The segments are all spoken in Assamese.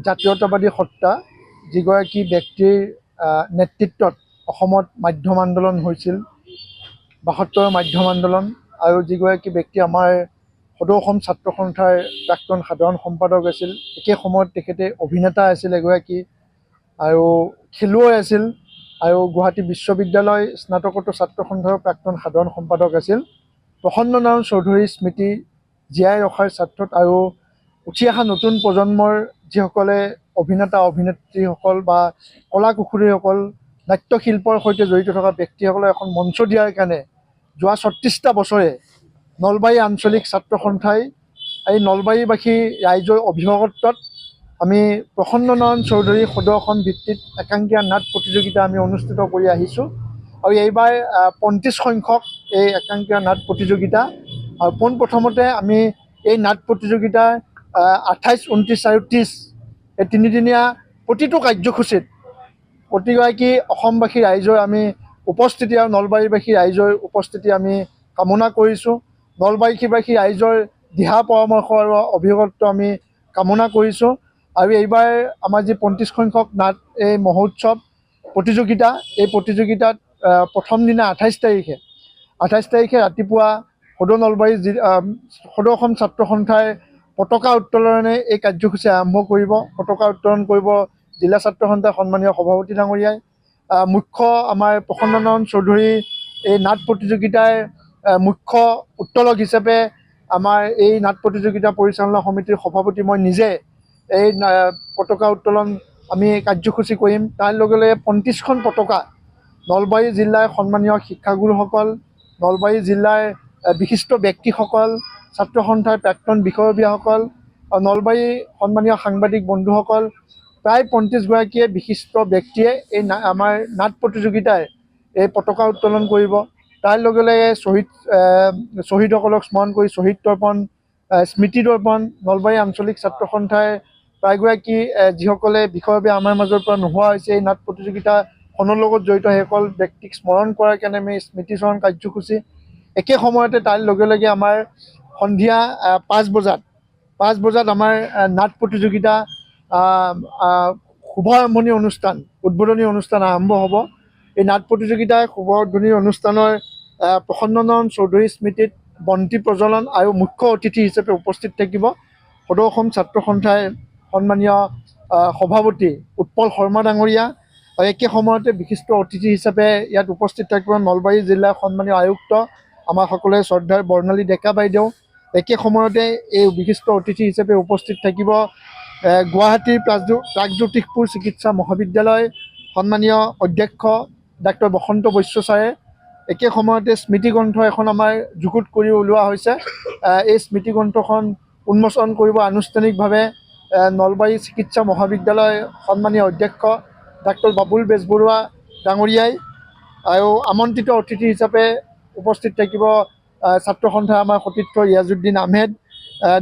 জাতীয়তাবাদী সত্তা, যিগৰাকী ব্যক্তিৰ নেতৃত্বত অসমত মাধ্যম আন্দোলন হৈছিল, ৭২ মাধ্যম আন্দোলন, আৰু যিগৰাকী ব্যক্তি আমাৰ সদৌ অসম ছাত্ৰ সন্থাৰ প্ৰাক্তন সাধাৰণ সম্পাদক আছিল। একে সময়ত তেখেতে অভিনেতা আছিল এগৰাকী, আৰু খেলুৱৈ আছিল, আৰু গুৱাহাটী বিশ্ববিদ্যালয় স্নাতকোত্তৰ ছাত্ৰ সন্থাৰ প্ৰাক্তন সাধাৰণ সম্পাদক আছিল। প্ৰসন্ন নাৰায়ণ চৌধুৰীৰ স্মৃতি জীয়াই ৰখাৰ স্বাৰ্থত আৰু উঠি অহা নতুন প্ৰজন্মৰ যিসকলে অভিনেতা অভিনেত্ৰীসকল বা কলা কুশলীসকল, নাট্যশিল্পৰ সৈতে জড়িত থকা ব্যক্তিসকলক এখন মঞ্চ দিয়াৰ কাৰণে যোৱা ৩৬টা বছৰে নলবাৰী আঞ্চলিক ছাত্ৰ সন্থাই এই নলবাৰীবাসী ৰাইজৰ অভিভাৱকত্বত আমি প্ৰসন্ন নাৰায়ণ চৌধুৰী সদৌ অসম ভিত্তিত একাংকিয়া নাট প্ৰতিযোগিতা আমি অনুষ্ঠিত কৰি আহিছোঁ। আৰু এইবাৰ ৩৫ সংখ্যক এই একাংকিয়া নাট প্ৰতিযোগিতা, আৰু পোনপ্ৰথমতে আমি এই নাট প্ৰতিযোগিতাৰ ২৮, ২৯ আৰু ৩০ এই তিনিদিনীয়া প্ৰতিটো কাৰ্যসূচীত প্ৰতিগৰাকী অসমবাসী ৰাইজৰ আমি উপস্থিতি আৰু নলবাৰীবাসী ৰাইজৰ উপস্থিতি আমি কামনা কৰিছোঁ। নলবাৰীবাসী ৰাইজৰ দিহা পৰামৰ্শ আৰু অভিভাৱকত্ব আমি কামনা কৰিছোঁ। আৰু এইবাৰ আমাৰ যি ৩৫ সংখ্যক নাট এই মহোৎসৱ প্ৰতিযোগিতা, এই প্ৰতিযোগিতাত প্ৰথম দিনা ২৮ তাৰিখে ৰাতিপুৱা সদৌ নলবাৰী সদৌ অসম ছাত্ৰ সন্থাই পতাকা উত্তোলনেৰে এই কাৰ্যসূচী আৰম্ভ কৰিব। পতাকা উত্তোলন কৰিব জিলা ছাত্ৰ সন্থাৰ সন্মানীয় সভাপতি ডাঙৰীয়াই। মুখ্য আমাৰ প্ৰসন্ন নাৰায়ণ চৌধুৰী এই নাট প্ৰতিযোগিতাৰ মুখ্য উত্তোলক হিচাপে আমাৰ এই নাট প্ৰতিযোগিতা পৰিচালনা সমিতিৰ সভাপতি মই নিজে এই পতাকা উত্তোলন আমি কাৰ্যসূচী কৰিম। তাৰ লগে লগে ২৫খন পতাকা নলবাৰী জিলাৰ সন্মানীয় শিক্ষাগুৰুসকল, নলবাৰী জিলাৰ বিশিষ্ট ব্যক্তিসকল, ছাত্ৰ সন্থাৰ প্ৰাক্তন বিষয়ববীয়াসকল, নলবাৰী সন্মানীয় সাংবাদিক বন্ধুসকল, প্ৰায় ৩৫গৰাকীয়ে বিশিষ্ট ব্যক্তিয়ে এই আমাৰ নাট প্ৰতিযোগিতাৰ এই পতাকা উত্তোলন কৰিব। তাৰ লগে লগে শ্বহীদসকলক স্মৰণ কৰি শ্বহীদ তৰ্পণ, স্মৃতি তৰ্পণ, নলবাৰী আঞ্চলিক ছাত্ৰ সন্থাৰ প্ৰায়গৰাকী যিসকলে বিষয়ববীয়া আমাৰ মাজৰ পৰা নোহোৱা হৈছে, এই নাট প্ৰতিযোগিতাখনৰ লগত জড়িত সেইসকল ব্যক্তিক স্মৰণ কৰাৰ কাৰণে আমি স্মৃতিচাৰণ কাৰ্যসূচী। একে সময়তে তাৰ লগে লগে আমাৰ সন্ধিয়া ৫ বজাত আমাৰ নাট প্ৰতিযোগিতা শুভ আৰম্ভণি অনুষ্ঠান, উদ্বোধনী অনুষ্ঠান আৰম্ভ হ'ব। এই নাট প্ৰতিযোগিতাৰ শুভ উদ্বোধনী অনুষ্ঠানৰ প্ৰসন্ন নাৰায়ণ চৌধুৰীৰ স্মৃতিত বন্তি প্ৰজ্বলন আৰু মুখ্য অতিথি হিচাপে উপস্থিত থাকিব সদৌ অসম ছাত্ৰ সন্থাৰ সন্মানীয় সভাপতি উৎপল শৰ্মা ডাঙৰীয়া। আৰু একে সময়তে বিশিষ্ট অতিথি হিচাপে ইয়াত উপস্থিত থাকিব নলবাৰী জিলাৰ সন্মানীয় আয়ুক্ত আমাৰ সকলোৰে শ্ৰদ্ধাৰ বৰ্ণালী ডেকা বাইদেউ। একে সময়তে এই বিশিষ্ট অতিথি হিচাপে উপস্থিত থাকিব গুৱাহাটীৰ প্ৰাগজ্যোতিষপুৰ চিকিৎসা মহাবিদ্যালয় সন্মানীয় অধ্যক্ষ ডাক্তৰ বসন্ত বৈশ্য ছাৰে। একে সময়তে স্মৃতিগ্ৰন্থ এখন আমাৰ যুগুত কৰি উলিওৱা হৈছে। এই স্মৃতিগ্ৰন্থখন উন্মোচন কৰিব আনুষ্ঠানিকভাৱে নলবাৰী চিকিৎসা মহাবিদ্যালয় সন্মানীয় অধ্যক্ষ ডাক্তৰ বাবুল বেজবৰুৱা ডাঙৰীয়াই। আৰু আমন্ত্ৰিত অতিথি হিচাপে উপস্থিত থাকিব ছাত্ৰ সন্থাৰ আমাৰ সতীৰ্থ Riazuddin Ahmed,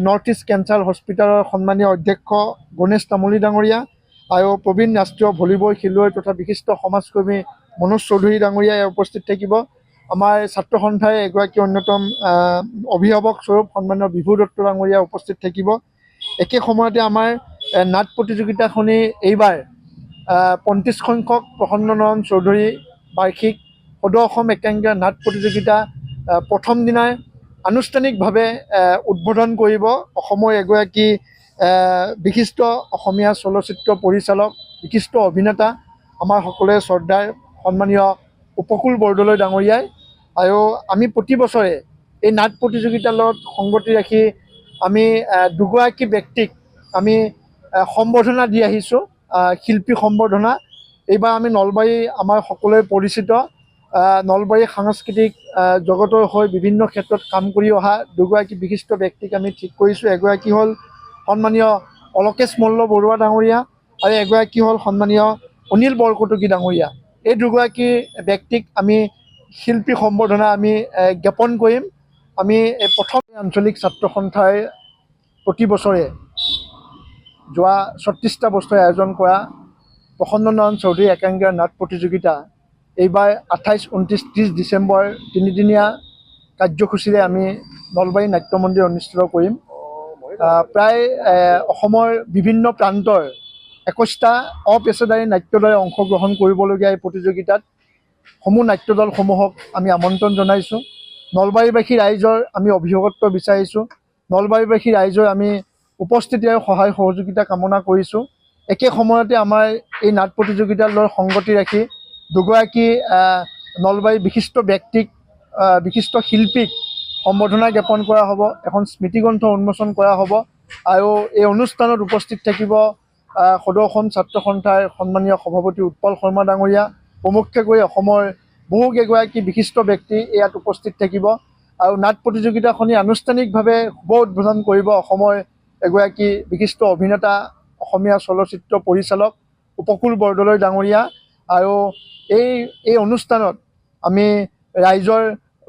north east cancer হস্পিটেলৰ সন্মানীয় অধ্যক্ষ গণেশ তামুলী ডাঙৰীয়া, আৰু প্ৰবীণ ৰাষ্ট্ৰীয় ভলীবল খেলুৱৈ তথা বিশিষ্ট সমাজকৰ্মী মনোজ চৌধুৰী ডাঙৰীয়াই উপস্থিত থাকিব। আমাৰ ছাত্ৰ সন্থাৰ এগৰাকী অন্যতম অভিভাৱক স্বৰূপ সন্মানীয় বিভু দত্ত ডাঙৰীয়া উপস্থিত থাকিব। একে সময়তে আমাৰ নাট প্ৰতিযোগিতাখনি এইবাৰ ৩৫ সংখ্যক প্ৰসন্ন নাৰায়ণ চৌধুৰী বাৰ্ষিক সদৌ অসম একাংকিয়া নাট প্ৰতিযোগিতা প্ৰথম দিনাই আনুষ্ঠানিকভাৱে উদ্বোধন কৰিব অসমৰ এগৰাকী বিশিষ্ট অসমীয়া চলচ্চিত্ৰ পৰিচালক, বিশিষ্ট অভিনেতা, আমাৰ সকলোৰে শ্ৰদ্ধাৰ সন্মানীয় উপকূল বৰদলৈ ডাঙৰীয়াই। আৰু আমি প্ৰতি বছৰে এই নাট প্ৰতিযোগিতাৰ লগত সংগতি ৰাখি আমি দুগৰাকী ব্যক্তিক আমি সম্বৰ্ধনা দি আহিছোঁ, শিল্পী সম্বৰ্ধনা। এইবাৰ আমি নলবাৰী আমাৰ সকলোৱে পৰিচিত নলবাৰী সাংস্কৃতিক জগতৰ হৈ বিভিন্ন ক্ষেত্ৰত কাম কৰি অহা দুগৰাকী বিশিষ্ট ব্যক্তিক আমি ঠিক কৰিছোঁ। এগৰাকী হ'ল সন্মানীয় অলকেশ মল্ল বৰুৱা ডাঙৰীয়া, আৰু এগৰাকী হ'ল সন্মানীয় অনিল বৰকটকী ডাঙৰীয়া। এই দুগৰাকী ব্যক্তিক আমি শিল্পী সম্বৰ্ধনা আমি জ্ঞাপন কৰিম। আমি প্ৰথম আঞ্চলিক ছাত্ৰ সন্থাই প্ৰতি বছৰে যোৱা ৩৬টা বছৰে আয়োজন কৰা প্ৰসন্ন নাৰায়ণ চৌধুৰী একাংকিয়া নাট প্ৰতিযোগিতা এইবাৰ ২৮, ২৯, ৩০ ডিচেম্বৰ তিনিদিনীয়া কাৰ্যসূচীৰে আমি নলবাৰী নাট্য মন্দিৰ অনুষ্ঠিত কৰিম। প্ৰায় অসমৰ বিভিন্ন প্ৰান্তৰ 21টা অপেচাদাৰী নাট্যদলে অংশগ্ৰহণ কৰিবলগীয়া এই প্ৰতিযোগিতাত সমূহ নাট্যদলসমূহক আমি আমন্ত্ৰণ জনাইছোঁ। নলবাৰীবাসী ৰাইজৰ আমি অভিভাৱকত্ব বিচাৰিছোঁ। নলবাৰীবাসী ৰাইজৰ আমি উপস্থিতি আৰু সহায় সহযোগিতা কামনা কৰিছোঁ। একে সময়তে আমাৰ এই নাট প্ৰতিযোগিতাৰ লগত সংগতি ৰাখি দুগৰাকী নলবাৰীৰ বিশিষ্ট ব্যক্তিক বিশিষ্ট শিল্পীক সম্বৰ্ধনা জ্ঞাপন কৰা হ'ব, এখন স্মৃতিগ্ৰন্থ উন্মোচন কৰা হ'ব আৰু এই অনুষ্ঠানত উপস্থিত থাকিব সদৌ অসম ছাত্ৰ সন্থাৰ সন্মানীয় সভাপতি উৎপল শৰ্মা ডাঙৰীয়া, প্ৰমুখ্যকৈ অসমৰ বহুকেইগৰাকী বিশিষ্ট ব্যক্তি ইয়াত উপস্থিত থাকিব আৰু নাট প্ৰতিযোগিতাখনি আনুষ্ঠানিকভাৱে শুভ উদ্বোধন কৰিব অসমৰ এগৰাকী বিশিষ্ট অভিনেতা, অসমীয়া চলচ্চিত্ৰ পৰিচালক উপকূল বৰদলৈ ডাঙৰীয়া। আৰু এই অনুষ্ঠানত আমি ৰাইজৰ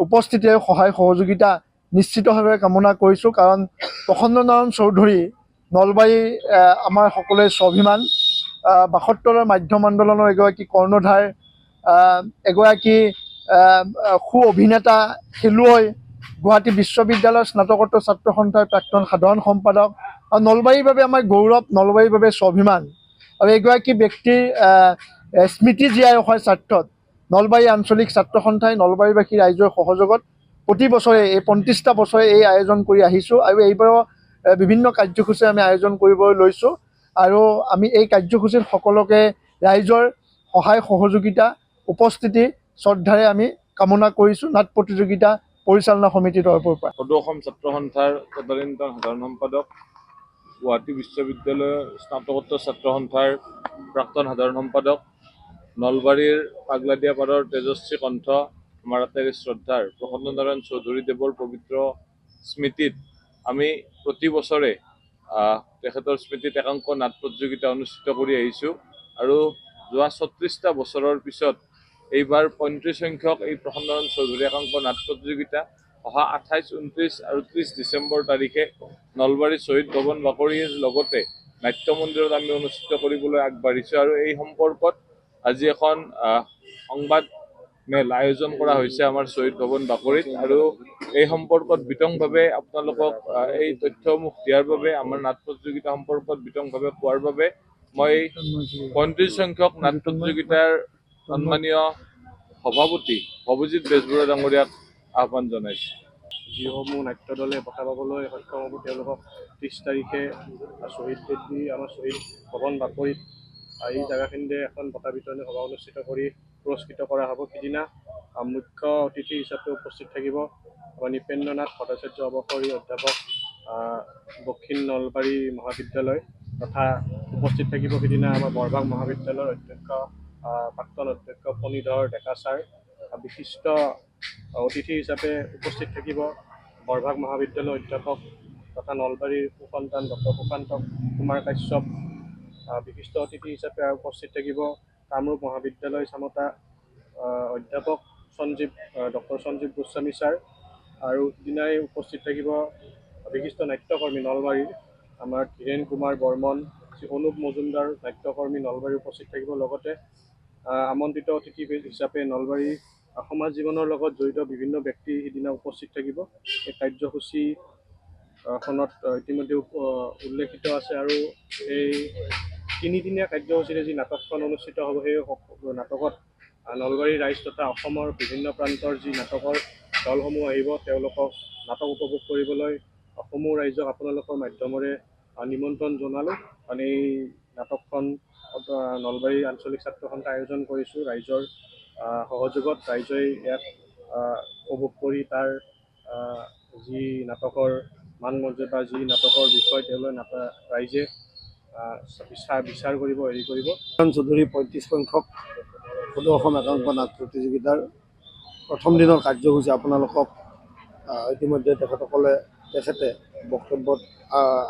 উপস্থিতি আৰু সহায় সহযোগিতা নিশ্চিতভাৱে কামনা কৰিছোঁ, কাৰণ প্ৰসন্ননাৰায়ণ চৌধুৰী নলবাৰী আমাৰ সকলোৰে স্বাভিমান, ৭২ৰ মাধ্যম আন্দোলনৰ এগৰাকী কৰ্ণধাৰ, এগৰাকী সু অভিনেতা, খেলুৱৈ, গুৱাহাটী বিশ্ববিদ্যালয়ৰ স্নাতকোত্তৰ ছাত্ৰ সন্থাৰ প্ৰাক্তন সাধাৰণ সম্পাদক আৰু নলবাৰীৰ বাবে আমাৰ গৌৰৱ, নলবাৰীৰ বাবে স্বাভিমান। আৰু এগৰাকী ব্যক্তিৰ স্মৃতি জীয়াই ৰখাৰ স্বাৰ্থত নলবাৰী আঞ্চলিক ছাত্ৰ সন্থাই নলবাৰীবাসী ৰাইজৰ সহযোগত প্ৰতি বছৰে এই ২৫টা বছৰে এই আয়োজন কৰি আহিছোঁ আৰু এইবাৰো বিভিন্ন কাৰ্যসূচী আমি আয়োজন কৰিবলৈ লৈছোঁ আৰু আমি এই কাৰ্যসূচীত সকলোকে ৰাইজৰ সহায় সহযোগিতা উপস্থিতি শ্ৰদ্ধাৰে আমি কামনা কৰিছোঁ নাট প্ৰতিযোগিতা পৰিচালনা সমিতিৰ তৰফৰ পৰা। সদৌ অসম ছাত্ৰ সন্থাৰ তদানীন্তন সাধাৰণ সম্পাদক, গুৱাহাটী বিশ্ববিদ্যালয়ৰ স্নাতকোত্তৰ ছাত্ৰ সন্থাৰ প্ৰাক্তন সাধাৰণ সম্পাদক, নলবাৰীৰ পাগলাদিয়া পাৰৰ তেজস্বী কণ্ঠ আমাৰ আটাইৰে শ্ৰদ্ধাৰ প্ৰসন্ননাৰায়ণ চৌধুৰীদেৱৰ পবিত্ৰ স্মৃতিত আমি প্ৰতি বছৰে তেখেতৰ স্মৃতিত একাংক নাট প্ৰতিযোগিতা অনুষ্ঠিত কৰি আহিছোঁ আৰু যোৱা ৩৬টা বছৰৰ পিছত এইবাৰ ৩৫ সংখ্যক এই প্ৰসন্ননাৰায়ণ চৌধুৰী একাংক নাট প্ৰতিযোগিতা অহা ২৮, ২৯ আৰু ৩০ ডিচেম্বৰ তাৰিখে নলবাৰী শ্বহীদ ভৱন বাকৰিৰ লগতে নাট্য মন্দিৰত আমি অনুষ্ঠিত কৰিবলৈ আগবাঢ়িছোঁ আৰু এই সম্পৰ্কত আজি এখন সংবাদ মেল আয়োজন কৰা হৈছে আমাৰ শ্বহীদ ভৱন বাকৰিত আৰু এই সম্পৰ্কত বিতংভাৱে আপোনালোকক এই তথ্যসমূহ দিয়াৰ বাবে, আমাৰ নাট প্ৰতিযোগিতা সম্পৰ্কত বিতংভাৱে কোৱাৰ বাবে মই ৩৫ সংখ্যক নাট প্ৰতিযোগিতাৰ সন্মানীয় সভাপতি অভিজিত বেজবৰুৱা ডাঙৰীয়াক আহ্বান জনাইছোঁ। যিসমূহ নাট্যদলে বঁটা পাবলৈ সক্ষম হ'ব তেওঁলোকক ৩০ তাৰিখে শ্বহীদ বেদী আমাৰ শ্বহীদ ভৱন বাকৰিত এই জেগাখিনিতে এখন বঁটা বিতৰণী সভা অনুষ্ঠিত কৰি পুৰস্কৃত কৰা হ'ব। সিদিনা মুখ্য অতিথি হিচাপে উপস্থিত থাকিব আমাৰ নৃপেন্দ্ৰনাথ ভট্টাচাৰ্য অৱসৰী অধ্যাপক, দক্ষিণ নলবাৰী মহাবিদ্যালয়, তথা উপস্থিত থাকিব সিদিনা আমাৰ বৰভাগ মহাবিদ্যালয়ৰ অধ্যক্ষ, প্ৰাক্তন অধ্যক্ষ ফণীধৰ ডেকা ছাৰ। বিশিষ্ট অতিথি হিচাপে উপস্থিত থাকিব বৰভাগ মহাবিদ্যালয়ৰ অধ্যাপক তথা নলবাৰীৰ সুসন্তান ডক্টৰ সুকান্ত কুমাৰ কাশ্যপ। বিশিষ্ট অতিথি হিচাপে উপস্থিত থাকিব কামৰূপ মহাবিদ্যালয় চামতা অধ্যাপক ডক্টৰ সঞ্জীৱ গোস্বামী ছাৰ। আৰু সিদিনাই উপস্থিত থাকিব বিশিষ্ট নাট্যকৰ্মী নলবাৰীৰ আমাৰ ধীৰেণ কুমাৰ বৰ্মন, অনুপ মজুমদাৰ নাট্যকৰ্মী নলবাৰী উপস্থিত থাকিব। লগতে আমন্ত্ৰিত অতিথি হিচাপে নলবাৰী সমাজ জীৱনৰ লগত জড়িত বিভিন্ন ব্যক্তি সিদিনা উপস্থিত থাকিব। এই কাৰ্যসূচীখনত ইতিমধ্যে উল্লেখিত আছে আৰু এই তিনিদিনীয়া কাৰ্যসূচীৰে যি নাটকখন অনুষ্ঠিত হ'ব সেই নাটকত নলবাৰীৰ ৰাইজ তথা অসমৰ বিভিন্ন প্ৰান্তৰ যি নাটকৰ দলসমূহ আহিব তেওঁলোকক নাটক উপভোগ কৰিবলৈ সমূহ ৰাইজক আপোনালোকৰ মাধ্যমেৰে নিমন্ত্ৰণ জনালোঁ। কাৰণ এই নাটকখন নলবাৰী আঞ্চলিক ছাত্ৰ সন্থাই আয়োজন কৰিছোঁ ৰাইজৰ সহযোগত। ৰাইজে ইয়াক উপভোগ কৰি তাৰ যি নাটকৰ মান মৰ্যাদা, যি নাটকৰ বিষয় তেওঁলোকে ৰাইজে বিচাৰ কৰিব কৰিব। চৌধুৰী ৩৫ সংখ্যক সদৌ অসম একাংক নাট প্ৰতিযোগিতাৰ প্ৰথম দিনৰ কাৰ্যসূচী আপোনালোকক ইতিমধ্যে তেখেতে বক্তব্যত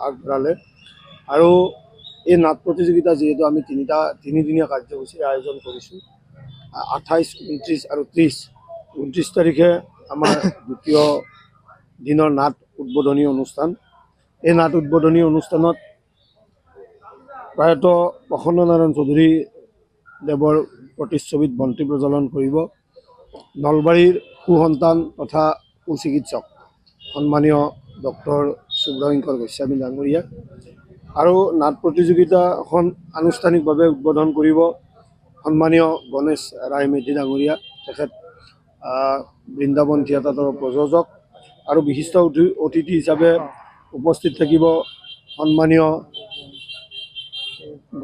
আগবঢ়ালে। আৰু এই নাট প্ৰতিযোগিতা যিহেতু আমি তিনিদিনীয়া কাৰ্যসূচীৰ আয়োজন কৰিছোঁ, ২৮, ২৯ আৰু ৩০ তাৰিখে আমাৰ দ্বিতীয় দিনৰ নাট উদ্বোধনী অনুষ্ঠান। এই নাট উদ্বোধনী অনুষ্ঠানত প্ৰায়তঃ প্ৰসন্ননাৰায়ণ চৌধুৰী দেৱৰ প্ৰতিচ্ছবিত বন্তি প্ৰজ্বলন কৰিব নলবাৰীৰ সুসন্তান তথা সুচিকিৎসক সন্মানীয় ডক্টৰ সুব্ৰহ্মণ্যৰ গোস্বামী ডাঙৰীয়া। আৰু নাট প্ৰতিযোগিতাখন আনুষ্ঠানিকভাৱে উদ্বোধন কৰিব সন্মানীয় গণেশ ৰায় মেধি ডাঙৰীয়া, তেখেত বৃন্দাবন থিয়েটাৰৰ প্ৰযোজক, আৰু বিশিষ্ট অতিথি হিচাপে উপস্থিত থাকিব সন্মানীয়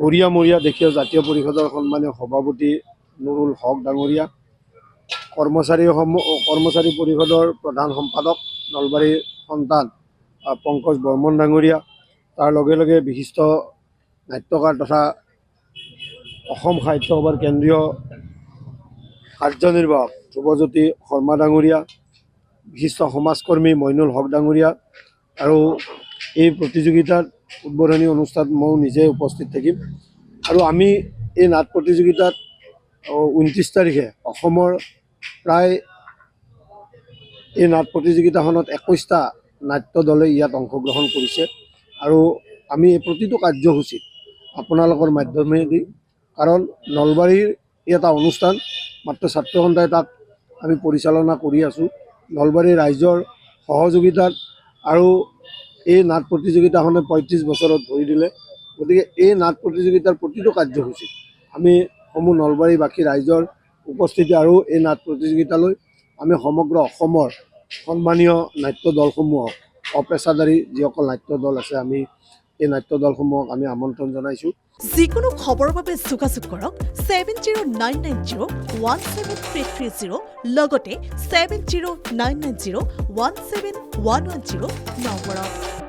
গৰিয়ামৰীয়া দেশীয় জাতীয় পৰিষদৰ সন্মানীয় সভাপতি নুৰুল হক ডাঙৰীয়া, কৰ্মচাৰী পৰিষদৰ প্ৰধান সম্পাদক নলবাৰীৰ সন্তান পংকজ বৰ্মন ডাঙৰীয়া, তাৰ লগে লগে বিশিষ্ট নাট্যকাৰ তথা অসম সাহিত্য সভাৰ কেন্দ্ৰীয় কাৰ্যনিৰ্বাহক ধ্ৰুৱজ্যোতি শৰ্মা ডাঙৰীয়া, বিশিষ্ট সমাজকৰ্মী মইনুল হক ডাঙৰীয়া, আৰু এই প্ৰতিযোগিতাত উদ্বোধনী অনুষ্ঠানত মই নিজে উপস্থিত থাকিম। আৰু আমি এই নাট প্ৰতিযোগিতাত 29 তাৰিখে অসমৰ প্ৰায় এই নাট প্ৰতিযোগিতাখনত 21টা নাট্য দলে ইয়াত অংশগ্ৰহণ কৰিছে। আৰু আমি এই প্ৰতিটো কাৰ্যসূচীত আপোনালোকৰ মাধ্যমেদি, কাৰণ নলবাৰীৰ এটা অনুষ্ঠান, মাত্ৰ ছাত্ৰ সন্থাই তাক আমি পৰিচালনা কৰি আছোঁ নলবাৰীৰ ৰাইজৰ সহযোগিতাত, আৰু এই নাট প্ৰতিযোগিতাখনে 35 বছৰত ভৰি দিলে। গতিকে এই নাট প্ৰতিযোগিতাৰ প্ৰতিটো কাৰ্যসূচীত আমি সমূহ নলবাৰীবাসী ৰাইজৰ উপস্থিতি, আৰু এই নাট প্ৰতিযোগিতালৈ আমি সমগ্ৰ অসমৰ সন্মানীয় নাট্য দলসমূহক, অপেচাদাৰী যিসকল নাট্য দল আছে, আমি এই নাট্য দলসমূহক আমি আমন্ত্ৰণ জনাইছোঁ। যিকোনো খবৰৰ বাবে যোগাযোগ কৰক 7099017330 লগতে 7099017110 নম্বৰত।